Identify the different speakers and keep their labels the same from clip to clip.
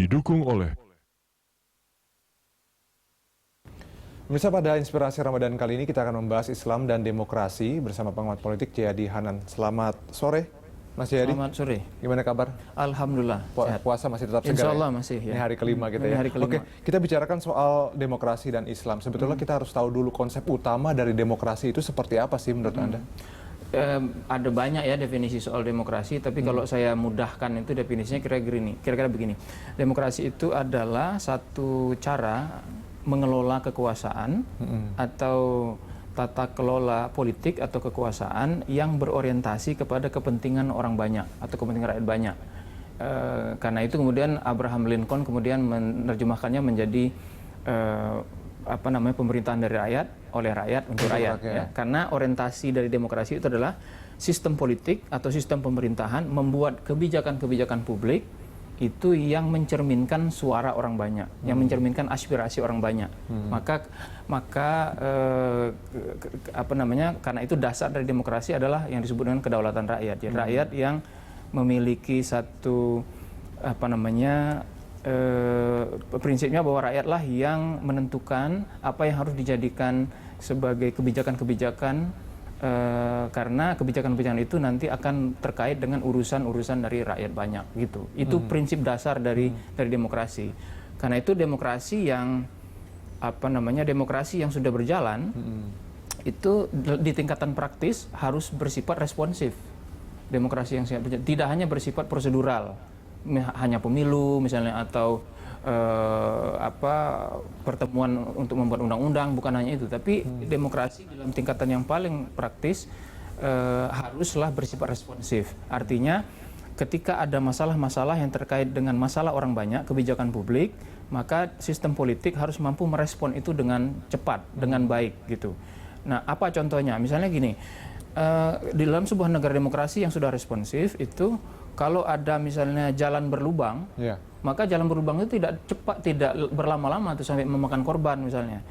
Speaker 1: didukung oleh
Speaker 2: Pemirsa, pada Inspirasi Ramadan kali ini kita akan membahas Islam dan demokrasi bersama pengamat politik Jayadi Hanan. Selamat sore, Mas Jayadi.
Speaker 3: Selamat sore.
Speaker 2: Gimana kabar?
Speaker 3: Alhamdulillah.
Speaker 2: Puasa masih tetap segar?
Speaker 3: Insya Allah
Speaker 2: ya?
Speaker 3: masih. Ya.
Speaker 2: Ini hari kelima kita
Speaker 3: Ini
Speaker 2: ya.
Speaker 3: hari kelima.
Speaker 2: Oke, kita bicarakan soal demokrasi dan Islam. Sebetulnya kita harus tahu dulu konsep utama dari demokrasi itu seperti apa sih menurut Anda?
Speaker 3: Ada banyak ya definisi soal demokrasi, tapi kalau saya mudahkan itu definisinya kira-kira begini. Demokrasi itu adalah satu cara mengelola kekuasaan atau tata kelola politik atau kekuasaan yang berorientasi kepada kepentingan orang banyak atau kepentingan rakyat banyak. Karena itu kemudian Abraham Lincoln kemudian menerjemahkannya menjadi pemerintahan dari rakyat oleh rakyat untuk rakyat. Ya. Karena orientasi dari demokrasi itu adalah sistem politik atau sistem pemerintahan membuat kebijakan-kebijakan publik itu yang mencerminkan suara orang banyak, yang mencerminkan aspirasi orang banyak. Karena itu dasar dari demokrasi adalah yang disebut dengan kedaulatan rakyat. Jadi rakyat yang memiliki satu prinsipnya bahwa rakyatlah yang menentukan apa yang harus dijadikan sebagai kebijakan-kebijakan. Karena kebijakan-kebijakan itu nanti akan terkait dengan urusan-urusan dari rakyat banyak gitu. Itu prinsip dasar dari demokrasi. Karena itu demokrasi yang demokrasi yang sudah berjalan itu di tingkatan praktis harus bersifat responsif. Demokrasi yang tidak hanya bersifat prosedural, hanya pemilu misalnya atau pertemuan untuk membuat undang-undang, bukan hanya itu, tapi demokrasi dalam tingkatan yang paling praktis haruslah bersifat responsif. Artinya ketika ada masalah-masalah yang terkait dengan masalah orang banyak, kebijakan publik, maka sistem politik harus mampu merespon itu dengan cepat, dengan baik gitu. Nah, apa contohnya? Misalnya gini, di dalam sebuah negara demokrasi yang sudah responsif itu kalau ada misalnya jalan berlubang, maka jalan berlubang itu tidak berlama-lama tuh sampai memakan korban misalnya.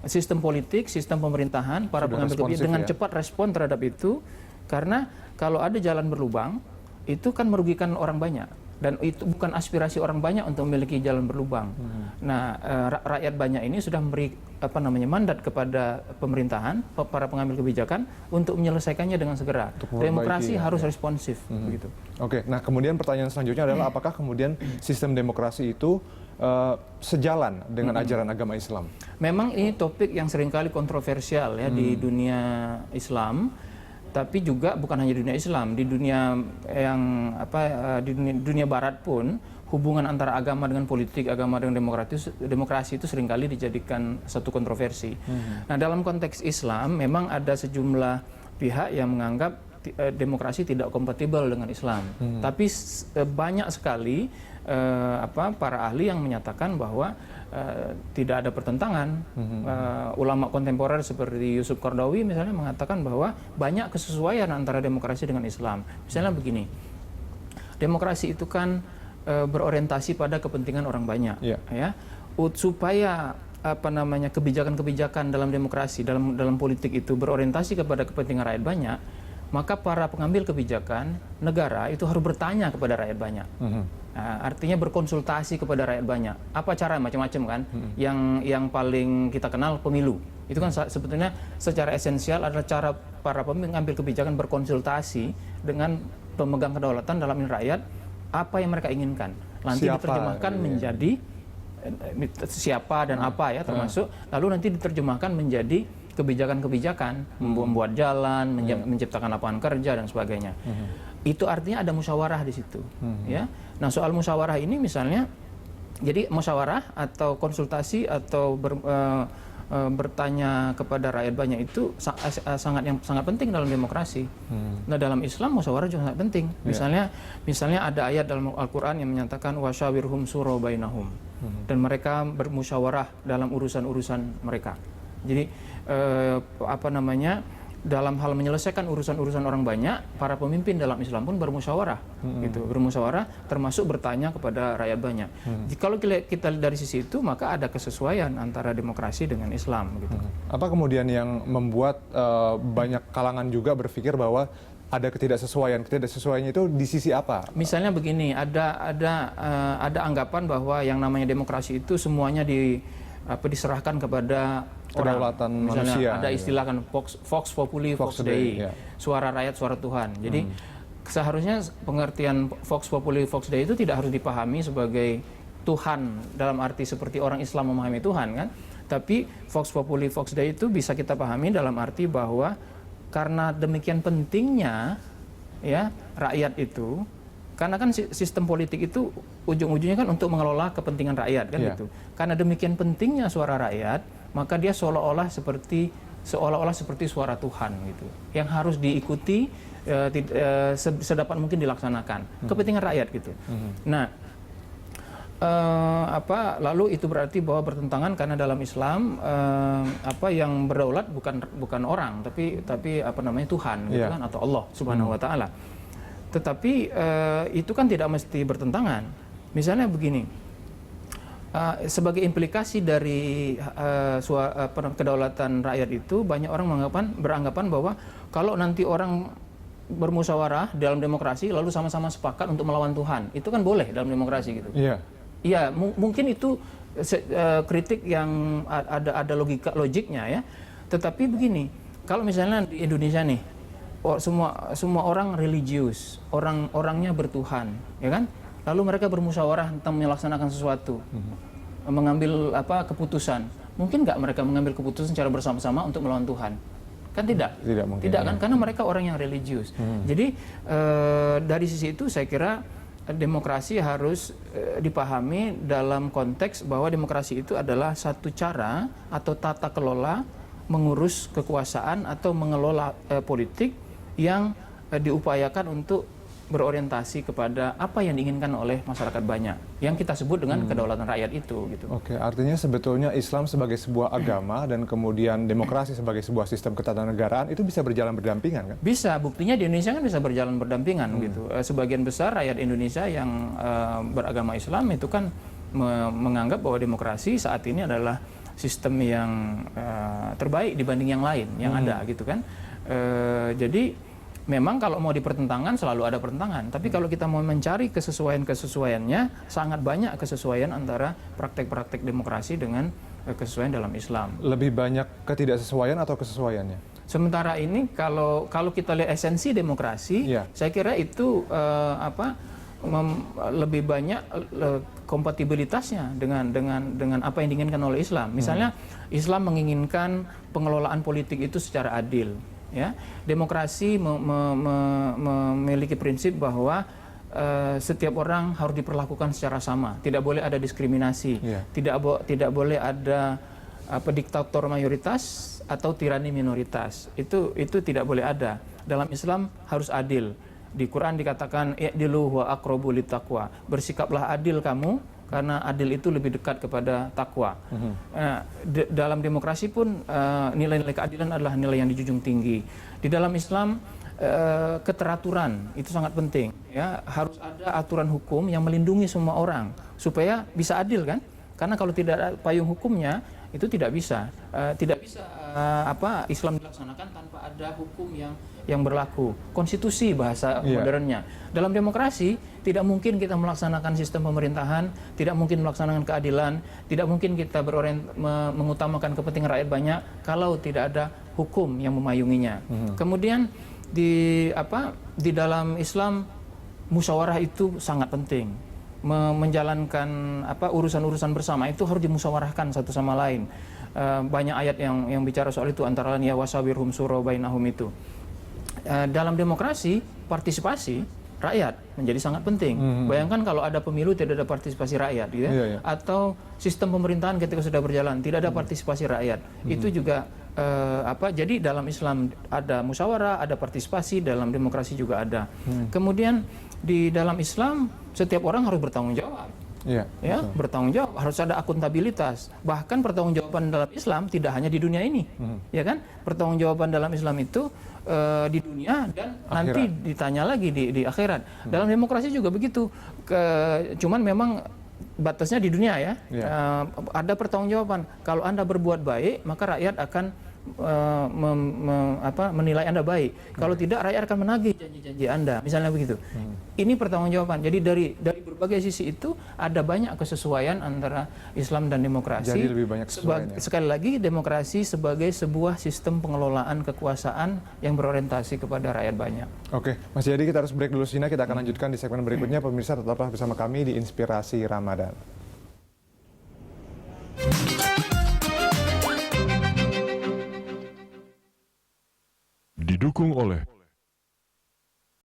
Speaker 3: Sistem politik, sistem pemerintahan, para pengambil kebijakan dengan cepat respon terhadap itu, karena kalau ada jalan berlubang itu kan merugikan orang banyak. Dan itu bukan aspirasi orang banyak untuk memiliki jalan berlubang. Nah, rakyat banyak ini sudah memberi mandat kepada pemerintahan, para pengambil kebijakan untuk menyelesaikannya dengan segera. Demokrasi harus responsif, begitu.
Speaker 2: Oke, nah kemudian pertanyaan selanjutnya adalah apakah kemudian sistem demokrasi itu sejalan dengan ajaran agama Islam? Memang
Speaker 3: ini topik yang seringkali kontroversial ya di dunia Islam. Tapi juga bukan hanya di dunia Islam, di dunia yang di dunia Barat pun hubungan antara agama dengan politik, agama dengan demokrasi itu seringkali dijadikan satu kontroversi. Nah, dalam konteks Islam memang ada sejumlah pihak yang menganggap demokrasi tidak kompatibel dengan Islam. Tapi banyak sekali para ahli yang menyatakan bahwa tidak ada pertentangan. Ulama kontemporer seperti Yusuf Qaradawi misalnya mengatakan bahwa banyak kesesuaian antara demokrasi dengan Islam. Misalnya begini, demokrasi itu kan berorientasi pada kepentingan orang banyak, ya. Supaya kebijakan-kebijakan dalam demokrasi, dalam politik itu berorientasi kepada kepentingan rakyat banyak, maka para pengambil kebijakan negara itu harus bertanya kepada rakyat banyak. Artinya berkonsultasi kepada rakyat banyak. Apa cara macam-macam kan? Yang paling kita kenal pemilu. Itu kan sebetulnya secara esensial adalah cara para pengambil kebijakan berkonsultasi dengan pemegang kedaulatan dalam rakyat apa yang mereka inginkan. Nanti diterjemahkan menjadi siapa dan apa ya termasuk. Lalu nanti diterjemahkan menjadi kebijakan-kebijakan, membuat jalan, menciptakan lapangan kerja dan sebagainya. Itu artinya ada musyawarah di situ, ya. Nah, soal musyawarah ini misalnya, jadi musyawarah atau konsultasi atau bertanya kepada rakyat banyak itu sangat penting dalam demokrasi. Nah, dalam Islam musyawarah juga sangat penting. Misalnya ada ayat dalam Al-Qur'an yang menyatakan wasyawirhum syura bainahum. Dan mereka bermusyawarah dalam urusan-urusan mereka. Jadi dalam hal menyelesaikan urusan-urusan orang banyak, para pemimpin dalam Islam pun bermusyawarah, gitu, bermusyawarah, termasuk bertanya kepada rakyat banyak. Kalau kita dari sisi itu, maka ada kesesuaian antara demokrasi dengan Islam, gitu.
Speaker 2: Apa kemudian yang membuat banyak kalangan juga berpikir bahwa ada ketidaksesuaian? Ketidaksesuaiannya itu di sisi apa?
Speaker 3: Misalnya begini, ada anggapan bahwa yang namanya demokrasi itu semuanya diserahkan kepada
Speaker 2: kedaulatan
Speaker 3: misalnya
Speaker 2: manusia.
Speaker 3: ada istilah kan Vox Populi, Vox Dei,
Speaker 2: ya.
Speaker 3: suara rakyat, suara Tuhan. Jadi seharusnya pengertian Vox Populi, Vox Dei itu tidak harus dipahami sebagai Tuhan dalam arti seperti orang Islam memahami Tuhan, kan? Tapi Vox Populi, Vox Dei itu bisa kita pahami dalam arti bahwa karena demikian pentingnya ya rakyat itu, karena kan sistem politik itu ujung-ujungnya kan untuk mengelola kepentingan rakyat, kan gitu. Karena demikian pentingnya suara rakyat, maka dia seolah-olah seperti suara Tuhan gitu, yang harus diikuti sedapat mungkin dilaksanakan kepentingan rakyat gitu. Nah, lalu itu berarti bahwa bertentangan karena dalam Islam yang berdaulat bukan orang tapi apa namanya Tuhan gitu kan, atau Allah Subhanahu wa taala. Tetapi itu kan tidak mesti bertentangan. Misalnya begini, sebagai implikasi dari kedaulatan rakyat itu, banyak orang beranggapan bahwa kalau nanti orang bermusyawarah dalam demokrasi lalu sama-sama sepakat untuk melawan Tuhan, itu kan boleh dalam demokrasi gitu. Iya, mungkin itu kritik yang ada logiknya ya. Tetapi begini, kalau misalnya di Indonesia nih, semua orang religius, orangnya bertuhan, ya kan? Lalu mereka bermusyawarah tentang melaksanakan sesuatu, mengambil keputusan. Mungkin nggak mereka mengambil keputusan secara bersama-sama untuk melawan Tuhan? Kan tidak.
Speaker 2: Tidak mungkin.
Speaker 3: Tidak kan? Karena mereka orang yang religius. Jadi dari sisi itu saya kira demokrasi harus dipahami dalam konteks bahwa demokrasi itu adalah satu cara atau tata kelola mengurus kekuasaan atau mengelola politik yang diupayakan untuk berorientasi kepada apa yang diinginkan oleh masyarakat banyak, yang kita sebut dengan kedaulatan rakyat itu gitu.
Speaker 2: Oke, artinya sebetulnya Islam sebagai sebuah agama dan kemudian demokrasi sebagai sebuah sistem ketatanegaraan itu bisa berjalan berdampingan kan?
Speaker 3: Bisa, buktinya di Indonesia kan bisa berjalan berdampingan gitu. Sebagian besar rakyat Indonesia yang beragama Islam itu kan menganggap bahwa demokrasi saat ini adalah sistem yang terbaik dibanding yang lain yang ada gitu kan. Jadi memang kalau mau dipertentangkan selalu ada pertentangan, tapi kalau kita mau mencari kesesuaiannya, sangat banyak kesesuaian antara praktek-praktek demokrasi dengan kesesuaian dalam Islam.
Speaker 2: Lebih banyak ketidaksesuaian atau kesesuaiannya?
Speaker 3: Sementara ini kalau kita lihat esensi demokrasi, saya kira itu lebih banyak kompatibilitasnya dengan apa yang diinginkan oleh Islam. Misalnya Islam menginginkan pengelolaan politik itu secara adil. Ya, demokrasi memiliki prinsip bahwa setiap orang harus diperlakukan secara sama, tidak boleh ada diskriminasi, tidak boleh ada diktator mayoritas atau tirani minoritas. Itu tidak boleh ada. Dalam Islam harus adil. Di Quran dikatakan i'dilu wa aqrabu littaqwa. Bersikaplah adil kamu, karena adil itu lebih dekat kepada takwa. Dalam demokrasi pun nilai-nilai keadilan adalah nilai yang dijunjung tinggi. Di dalam Islam keteraturan itu sangat penting. Ya, harus ada aturan hukum yang melindungi semua orang supaya bisa adil kan? Karena kalau tidak ada payung hukumnya itu tidak bisa Islam dilaksanakan tanpa ada hukum yang berlaku. Konstitusi bahasa modernnya. Dalam demokrasi tidak mungkin kita melaksanakan sistem pemerintahan, tidak mungkin melaksanakan keadilan, tidak mungkin kita mengutamakan kepentingan rakyat banyak kalau tidak ada hukum yang memayunginya. Kemudian di dalam Islam musyawarah itu sangat penting. Menjalankan urusan-urusan bersama itu harus dimusyawarahkan satu sama lain. Banyak ayat yang bicara soal itu, antara lain ya wasawirhum syura bainahum itu. Dalam demokrasi partisipasi rakyat menjadi sangat penting. Bayangkan kalau ada pemilu tidak ada partisipasi rakyat, gitu ya? Atau sistem pemerintahan ketika sudah berjalan tidak ada partisipasi rakyat. Itu juga jadi dalam Islam ada musyawarah, ada partisipasi, dalam demokrasi juga ada. Kemudian di dalam Islam setiap orang harus bertanggung jawab.
Speaker 2: Iya,
Speaker 3: Ya,
Speaker 2: betul.
Speaker 3: bertanggung jawab, harus ada akuntabilitas. Bahkan pertanggungjawaban dalam Islam tidak hanya di dunia ini, ya kan? Pertanggungjawaban dalam Islam itu di dunia dan nanti ditanya lagi di akhirat. Dalam demokrasi juga begitu. Cuman memang batasnya di dunia ya. Ada pertanggungjawaban. Kalau Anda berbuat baik, maka rakyat akan menilai Anda baik. Kalau tidak, rakyat akan menagih janji-janji Anda, misalnya begitu. Ini pertanggungjawaban. Jadi dari berbagai sisi itu ada banyak kesesuaian antara Islam dan demokrasi.
Speaker 2: Jadi lebih banyak kesesuaian, ya?
Speaker 3: Sekali lagi, demokrasi sebagai sebuah sistem pengelolaan kekuasaan yang berorientasi kepada rakyat banyak.
Speaker 2: Oke, Mas Jayadi, kita harus break dulu Sina. Kita akan lanjutkan di segmen berikutnya. Pemirsa, tetaplah bersama kami di Inspirasi Ramadan.
Speaker 1: Didukung oleh